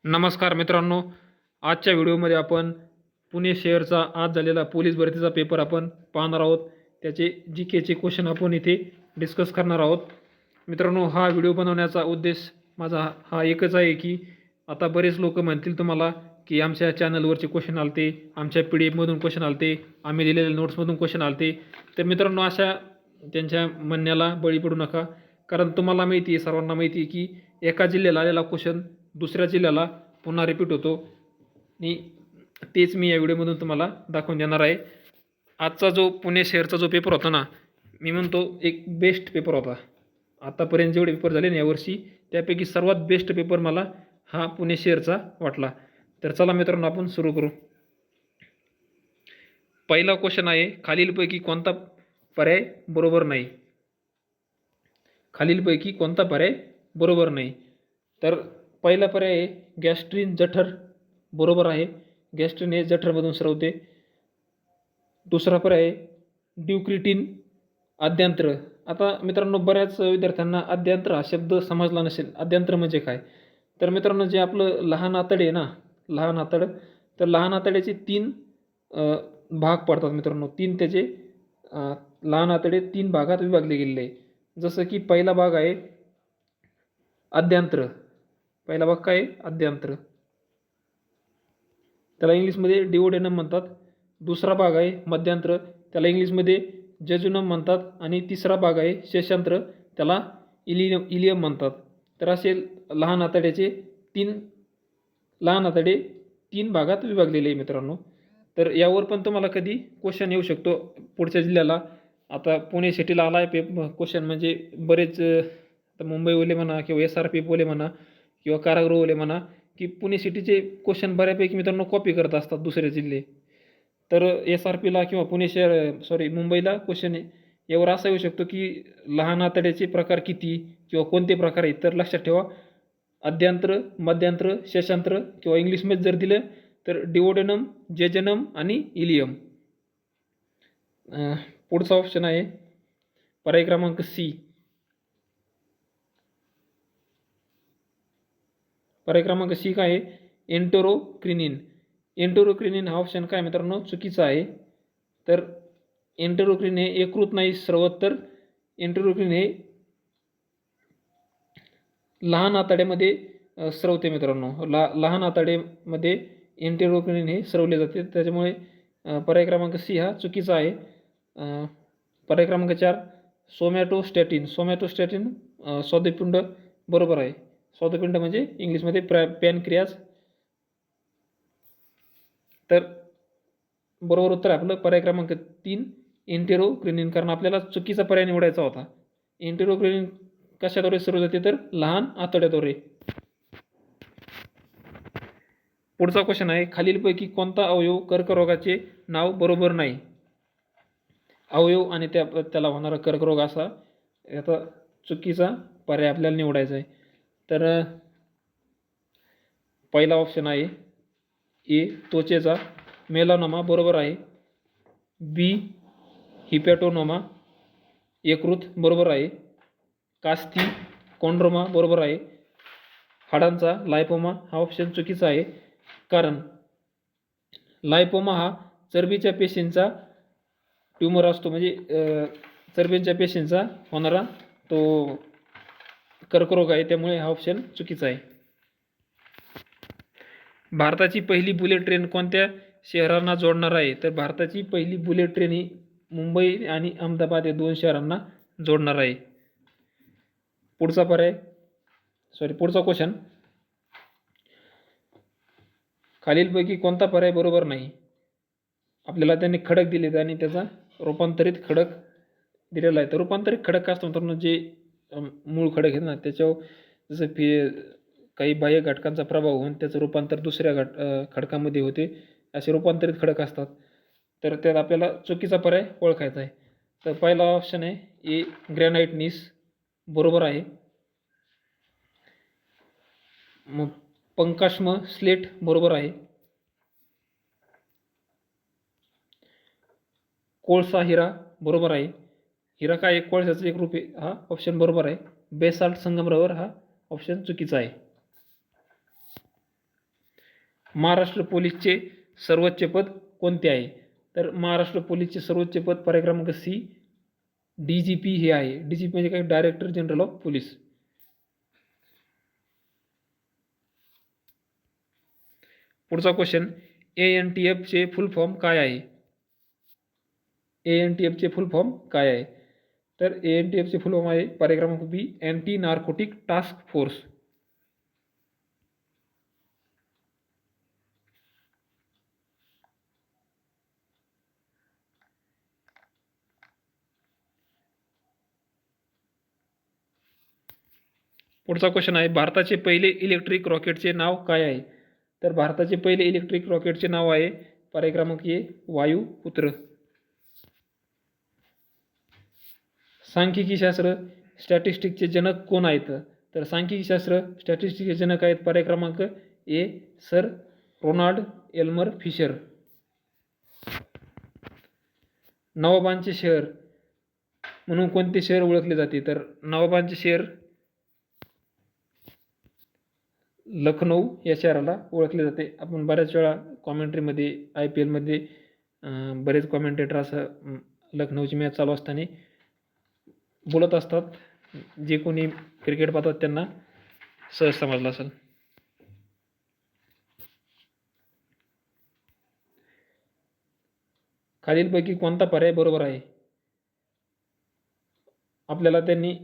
नमस्कार मित्रांनो, आजच्या व्हिडिओमध्ये आपण पुणे शहरचा आज झालेला पोलीस भरतीचा पेपर आपण पाहणार आहोत. त्याचे जी-केचे क्वेश्चन आपण इथे डिस्कस करणार आहोत. मित्रांनो, हा व्हिडिओ बनवण्याचा उद्देश माझा हा एकच आहे की आता बरेच लोक म्हणतील तुम्हाला की आमच्या चॅनलवरचे क्वेश्चन आलते, आमच्या PDF मधून क्वेश्चन आलते, आम्ही दिलेल्या नोट्समधून क्वेश्चन आलते. तर मित्रांनो, अशा त्यांच्या म्हणण्याला बळी पडू नका. कारण तुम्हाला माहिती आहे, सर्वांना माहिती आहे की एका जिल्ह्याला आलेला क्वेश्चन दुसऱ्या जिल्ह्याला पुन्हा रिपीट होतो आणि तेच मी या व्हिडिओमधून तुम्हाला दाखवून देणार आहे. आजचा जो पुणे शहरचा जो पेपर होता ना, मी म्हणतो एक बेस्ट पेपर होता. आतापर्यंत जेवढे पेपर झाले ना यावर्षी, त्यापैकी सर्वात बेस्ट पेपर मला हा पुणे शहरचा वाटला. तर चला मित्रांनो, आपण सुरू करू. पहिला क्वेश्चन आहे, खालीलपैकी कोणता पर्याय बरोबर नाही? खालीलपैकी कोणता पर्याय बरोबर नाही? तर पहिला पर्याय आहे गॅस्ट्रिन जठर, बरोबर आहे. गॅस्ट्रिन हे जठरमधून स्रवते. दुसरा पर्याय आहे ड्युक्रिटिन आद्यांत्र. आता मित्रांनो, बऱ्याच विद्यार्थ्यांना आद्यांत्र हा शब्द समजला नसेल. आद्यांत्र म्हणजे काय? तर मित्रांनो, जे आपलं लहान आतडे आहे ना, लहान आतड, तर लहान आतड्याचे 3 भाग पडतात मित्रांनो. 3 त्याचे लहान आतडे 3 भागात विभागले गेलेले आहे. जसं की पहिला भाग आहे आद्यांत्र. पहिला भाग काय आहे? आद्यांत्र. त्याला इंग्लिशमध्ये डिओडेनम म्हणतात. दुसरा भाग आहे मध्यांत्र, त्याला इंग्लिशमध्ये जेजुनम म्हणतात. आणि तिसरा भाग आहे शेषांत्र, त्याला इलियम म्हणतात. तर असे लहान आतड्याचे 3 भागात विभागलेले आहे मित्रांनो. तर यावर पण तुम्हाला कधी क्वेश्चन येऊ शकतो पुढच्या जिल्ह्याला. आता पुणे सिटीला आला आहे क्वेश्चन, म्हणजे बरेच मुंबईवाले म्हणा किंवा SRPFवाले म्हणा किंवा कारागृहवाले म्हणा की पुणे सिटीचे क्वेश्चन बऱ्यापैकी मित्रांनो कॉपी करत असतात दुसरे जिल्हे. तर SRPला किंवा मुंबईला क्वेश्चन यावर असा येऊ शकतो की लहान आतड्याचे प्रकार किती किंवा कोणते प्रकार आहेत. तर लक्षात ठेवा, आद्यांत्र, मध्यांत्र, शेषांत्र किंवा इंग्लिशमध्ये जर दिलं तर डिओडेनम, जेजनम आणि इलियम. पुढचा ऑप्शन आहे पर्याय क्रमांक C. पर्याय क्रमांक C काय आहे? एंटेरोक्रिनिन. एंटेरोक्रिनिन हा ऑप्शन काय मित्रांनो चुकीचा आहे. तर एंटेरोक्रिन हे यकृत नाही स्रवत, तर एंटेरोक्रिन हे लहान आतड्यामध्ये स्रवते मित्रांनो. लहान आतड्यामध्ये एंटेरोक्रिन हे स्रवले जाते. त्याच्यामुळे पर्याय क्रमांक C हा चुकीचा आहे. पर्याय क्रमांक 4 सोमॅटोस्टॅटिन. सोमॅटोस्टॅटिन स्वादुपिंड, बरोबर आहे. स्वादुपिंड म्हणजे इंग्लिशमध्ये पॅनक्रियाज. तर बरोबर उत्तर आपलं पर्याय क्रमांक 3 एंटेरोक्रिनिन, कारण आपल्याला चुकीचा पर्याय निवडायचा होता. एंटेरोक्रिनिन कशाद्वारे सुरू जाते? तर लहान आतड्याद्वारे. पुढचा क्वेश्चन आहे, खालीलपैकी कोणता अवयव कर्करोगाचे नाव बरोबर नाही? अवयव आणि त्याला होणारा कर्करोग असा याचा चुकीचा पर्याय आपल्याला निवडायचा आहे. तर पहिला ऑप्शन आहे A त्वचेचा मेलानोमा, बरोबर आहे. B हिपॅटोनोमा, यकृत, बरोबर आहे. कास्थी कॉन्ड्रोमा, बरोबर आहे. हाडांचा लायपोमा हा ऑप्शन चुकीचा आहे, कारण लायपोमा हा चरबीच्या पेशींचा ट्यूमर असतो. म्हणजे चरबीच्या पेशींचा होणारा तो कर्करोग आहे, त्यामुळे हा ऑप्शन चुकीचा आहे. भारताची पहिली बुलेट ट्रेन कोणत्या शहरांना जोडणार आहे? तर भारताची पहिली बुलेट ट्रेन ही मुंबई आणि अहमदाबाद या 2 शहरांना जोडणार आहे. पुढचा क्वेश्चन, खालीलपैकी कोणता पर्याय बरोबर नाही? आपल्याला त्यांनी खडक दिलेत आणि त्याचा रूपांतरित खडक दिलेला आहे. तर रूपांतरित खडक काय असतो मित्रांनो? जे मूळ खडक आहेत ना, त्याच्यावर जसं काही बाह्य घटकांचा प्रभाव होऊन त्याचं रूपांतर दुसऱ्या खडकामध्ये होते, असे रूपांतरित खडक असतात. तर त्यात आपल्याला चुकीचा पर्याय ओळखायचा आहे. तर पहिला ऑप्शन आहे A ग्रॅनाइट नीस, बरोबर आहे. मग पंकाश्म स्लेट, बरोबर आहे. कोळसा हिरा, बरोबर आहे. हिरा काय एक कोळशाचं एक रूप आहे, हा ऑप्शन बरोबर आहे. बेसाल्ट संगमरवर हा ऑप्शन चुकीचा आहे. महाराष्ट्र पोलीसचे सर्वोच्च पद कोणते आहे? तर महाराष्ट्र पोलीसचे सर्वोच्च पद पर्याय क्रमांक सी DGP हे आहे. DGP म्हणजे काय? Director general of police. पुढचा क्वेश्चन, ANTF चे फुल फॉर्म काय आहे? ANTF चे फुल फॉर्म काय आहे? तर ANTF चे फुल फॉर्म आहे पर्याय क्रमांक बी अँटी नार्कोटिक टास्क फोर्स. पुढचा क्वेश्चन आहे, भारताचे पहिले इलेक्ट्रिक रॉकेटचे नाव काय आहे? तर भारताचे पहिले इलेक्ट्रिक रॉकेटचे नाव आहे पर्याय क्रमांक ए वायुपुत्र. सांख्यिकी शास्त्र स्टॅटिस्टिक्सचे जनक कोण आहेत? तर सांख्यिकी शास्त्र स्टॅटिस्टिक्सचे जनक आहेत पर्याय क्रमांक ए सर रोनाल्ड एल्मर फिशर. नवाबांचे शहर म्हणून कोणते शहर ओळखले जाते? तर नवाबांचे शहर लखनौ या शहराला ओळखले जाते. आपण बऱ्याच वेळा कॉमेंट्रीमध्ये IPL मध्ये बरेच कॉमेंटेटर असं लखनौची मॅच चालू असताना बोलत असतात. जे कोणी क्रिकेट पाहतात त्यांना सहज समजलं असेल. खालीलपैकी कोणता पर्याय बरोबर आहे? आपल्याला त्यांनी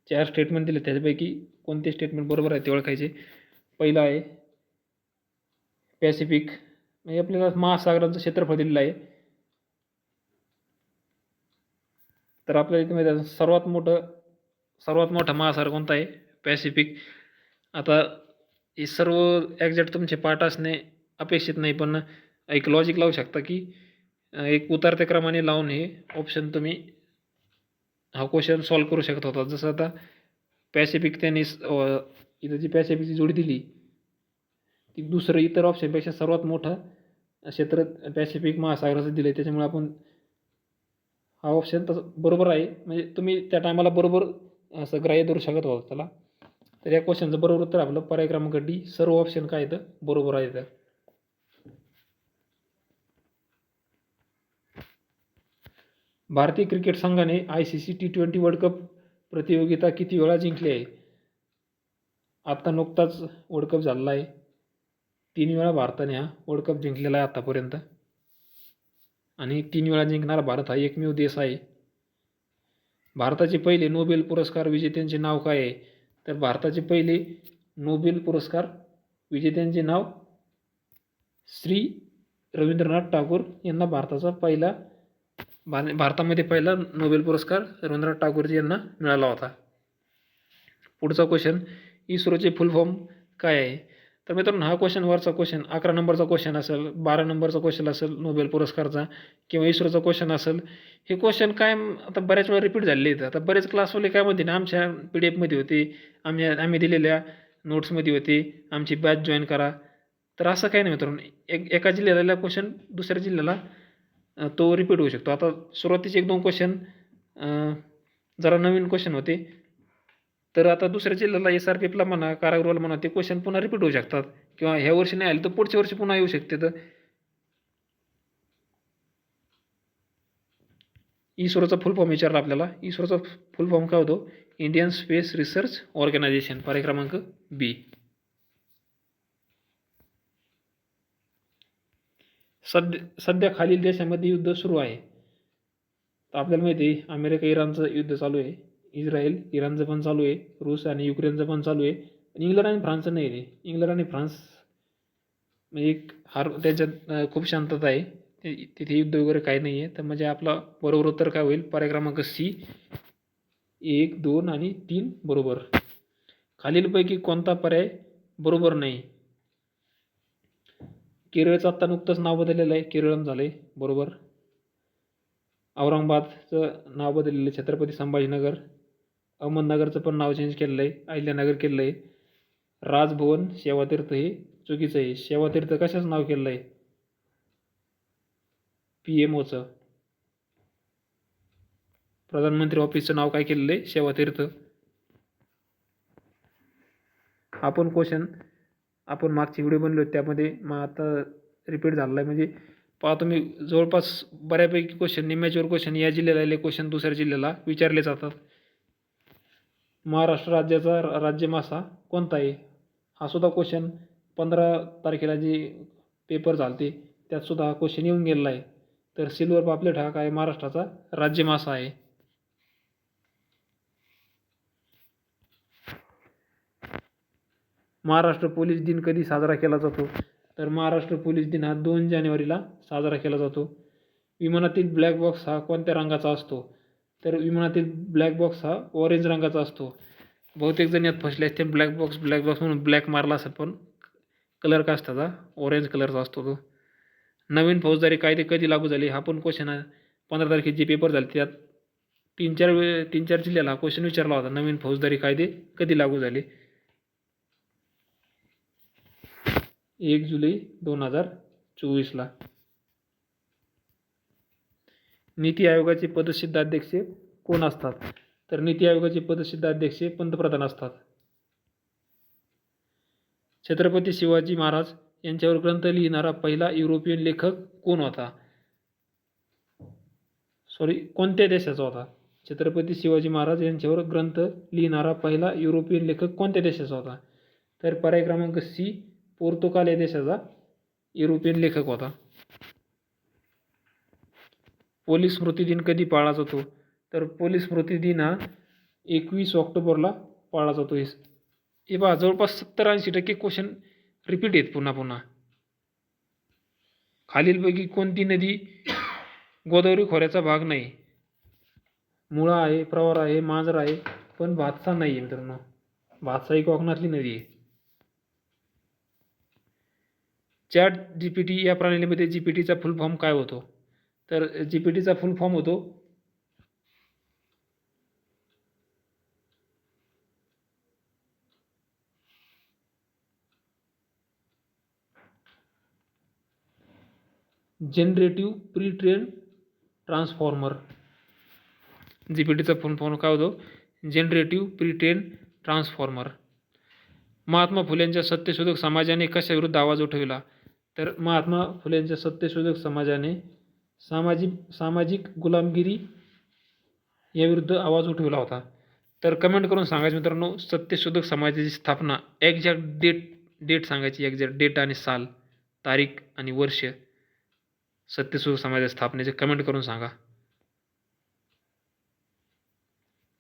4 स्टेटमेंट दिले, त्याच्यापैकी कोणते स्टेटमेंट बरोबर आहे ते ओळखायचे. पहिलं आहे पॅसिफिक, म्हणजे आपल्याला महासागराचं क्षेत्रफळ दिलेलं आहे. तर आपल्याला इथे माहिती आहे सर्वात मोठा महासागर कोणता आहे? पॅसिफिक. आता हे सर्व एक्झॅक्ट तुमचे पाठ असणे अपेक्षित नाही, पण एक लॉजिक लावू शकता की एक उतरत्या क्रमाने लावून हे ऑप्शन तुम्ही हा क्वेश्चन सॉल्व करू शकत होता. जसं आता पॅसिफिक त्यांनी इथं जी पॅसिफिकची जोडी दिली ती दुसरं इतर ऑप्शनपेक्षा सर्वात मोठं क्षेत्र पॅसिफिक महासागराचं दिलं आहे, त्याच्यामुळे आपण हा ऑप्शन तसं बरोबर आहे. म्हणजे तुम्ही त्या टायमाला बरोबर असं ग्राह्य धरू शकत होता त्याला. तर या क्वेश्चनचं बरोबर उत्तर आपलं पर्याय क्रमांक डी सर्व ऑप्शन काय येतं बरोबर आहे. तर भारतीय क्रिकेट संघाने ICC T20 वर्ल्ड कप प्रतियोगिता किती वेळा जिंकली आहे? आता नुकताच वर्ल्ड कप झालेला आहे. 3 वेळा भारताने हा वर्ल्ड कप जिंकलेला आहे आतापर्यंत, आणि 3 वेळा जिंकणारा भारत हा एकमेव देश आहे. भारताचे पहिले नोबेल पुरस्कार विजेत्यांचे नाव काय आहे? तर भारताचे पहिले नोबेल पुरस्कार विजेत्यांचे नाव श्री रवींद्रनाथ टागोर यांना भारतामध्ये पहिला नोबेल पुरस्कार रवींद्रनाथ टागोरजी यांना मिळाला होता. पुढचा क्वेश्चन, इस्रोचे फुल फॉर्म काय आहे? तर मित्रांनो हा क्वेश्चनवरचा क्वेश्चन 11 नंबरचा क्वेश्चन असेल, 12 नंबरचा क्वेश्चन असेल नोबेल पुरस्कारचा, किंवा इस्रोचा क्वेश्चन असेल. हे क्वेश्चन काय आता बऱ्याच वेळा रिपीट झालेले आहेत. आता बरेच क्लासवाले काय म्हणते ना, आमच्या PDF मध्ये होते, आम्ही दिलेल्या नोट्समध्ये होते, आमची बॅच जॉईन करा. तर असं काही नाही मित्रांनो, एका जिल्ह्याला क्वेश्चन दुसऱ्या जिल्ह्याला तो रिपीट होऊ शकतो. आता सुरुवातीचे 1-2 क्वेश्चन जरा नवीन क्वेश्चन होते, तर आता दुसऱ्या जिल्ह्याला SRPFला म्हणा, कारागृहाला म्हणा, ते क्वेश्चन पुन्हा रिपीट होऊ शकतात, किंवा ह्या वर्षी नाही आले तर पुढच्या वर्षी पुन्हा येऊ शकते. तर इस्रोचा फुल फॉर्म विचारला आपल्याला. इस्रोचा फुल फॉर्म काय होतो? इंडियन स्पेस रिसर्च ऑर्गनायझेशन, पर्याय क्रमांक बी. सध्या खालील देशामध्ये युद्ध सुरू आहे. तर आपल्याला माहिती आहे अमेरिका इराणचं युद्ध चालू आहे, इस्रायल इराणचं पण चालू आहे, रूस आणि युक्रेनचं पण चालू आहे, आणि इंग्लंड आणि फ्रान्सचं नाही आहे. इंग्लंड आणि फ्रान्स म्हणजे त्याच्यात खूप शांतता आहे, तिथे युद्ध वगैरे काही नाही आहे. तर म्हणजे आपला बरोबर उत्तर काय होईल? पर्याय क्रमांक सी 1, 2 आणि 3 बरोबर. खालीलपैकी कोणता पर्याय बरोबर नाही? केरळचं आत्ता नुकतंच नाव बदललेलं आहे, केरळम झालं आहे, बरोबर. औरंगाबादचं नाव बदललेलं आहे, छत्रपती संभाजीनगर. अहमदनगरचं पण नाव चेंज केलेलं आहे, अहिल्यानगर केलेलं आहे. राजभवन सेवातीर्थ हे चुकीचं आहे. सेवातीर्थ कशाचं नाव केलेलं आहे? PMOचं, प्रधानमंत्री ऑफिसचं नाव काय केलेलं आहे? सेवातीर्थ. आपण क्वेश्चन आपण मागची व्हिडिओ बनलो त्यामध्ये मग आता रिपीट झालेला आहे. म्हणजे पहा तुम्ही जवळपास बऱ्यापैकी क्वेश्चन निम्म्याच्यावर क्वेश्चन या जिल्ह्याला आले, क्वेश्चन दुसऱ्या जिल्ह्याला विचारले जातात. महाराष्ट्र राज्याचा राज्य मासा कोणता आहे हा सुद्धा क्वेश्चन 15 तारखेला जे पेपर झालते त्यात सुद्धा हा क्वेश्चन येऊन गेलेला आहे. तर सिल्वर पापलेट हा काय महाराष्ट्राचा राज्य मासा आहे. महाराष्ट्र पोलीस दिन कधी साजरा केला जातो? तर महाराष्ट्र पोलीस दिन हा 2 जानेवारीला साजरा केला जातो. विमानातील ब्लॅक बॉक्स हा कोणत्या रंगाचा असतो? तर विमानातील ब्लॅक बॉक्स हा ऑरेंज रंगाचा असतो. बहुतेक जण यात फसले असते, ब्लॅक बॉक्स म्हणून ब्लॅक मारला असेल, पण कलर काय असतो त्याचा ऑरेंज कलरचा असतो तो. नवीन फौजदारी कायदे कधी लागू झाले हा पण क्वेश्चन आहे. 15 तारखेचे जे पेपर झाले त्यात 3-4 जिल्ह्याला हा क्वेश्चन विचारला होता. नवीन फौजदारी कायदे कधी लागू झाले? 1 जुलै 2024ला. नीती आयोगाचे पदसिद्ध अध्यक्ष कोण असतात? तर नीती आयोगाचे पदसिद्ध अध्यक्ष पंतप्रधान असतात. छत्रपती शिवाजी महाराज यांच्यावर ग्रंथ लिहिणारा पहिला युरोपियन लेखक कोण होता? कोणत्या देशाचा होता? छत्रपती शिवाजी महाराज यांच्यावर ग्रंथ लिहिणारा पहिला युरोपियन लेखक कोणत्या देशाचा होता? तर पर्याय क्रमांक सी, पोर्तुगाल या देशाचा युरोपियन लेखक होता. पोलीस स्मृती दिन कधी पाळला जातो? तर पोलीस स्मृती दिन हा 21 ऑक्टोबरला पाळला जातो. हे पहा जवळपास 70-80% क्वेश्चन रिपीट आहेत पुन्हा पुन्हा. खालीलपैकी कोणती नदी गोदावरी खोऱ्याचा भाग नाही? मुळा आहे, प्रवरा आहे, मांजरा आहे, पण भातसा नाही आहे मित्रांनो. भातसा ही कोकणातली नदी आहे. चॅट जीपीटी या प्रणालीमध्ये जीपीटीचा फुल फॉर्म काय होतो? तर जीपीटीचा फुल फॉर्म होतो जनरेटिव्ह प्री ट्रेन ट्रान्सफॉर्मर. जीपीटीचा फुल फॉर्म काय होतो? Generative pre train transformer. Mahatma फुलेंच्या सत्यशोधक समाजाने कशाविरुद्ध आवाज उठविला? तर महात्मा फुलेंच्या सत्यशोधक समाजाने सामाजिक गुलामगिरी याविरुद्ध आवाज उठविला होता. तर कमेंट करून सांगायचं मित्रांनो, सत्यशोधक समाजाची स्थापना एक्झॅक्ट डेट सांगायची, एक्झॅक्ट डेट आणि साल, तारीख आणि वर्ष सत्यशोधक समाजाच्या स्थापनेचे कमेंट करून सांगा.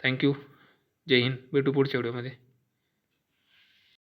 थँक्यू. जय हिंद. भेटू पुढच्या व्हिडिओमध्ये.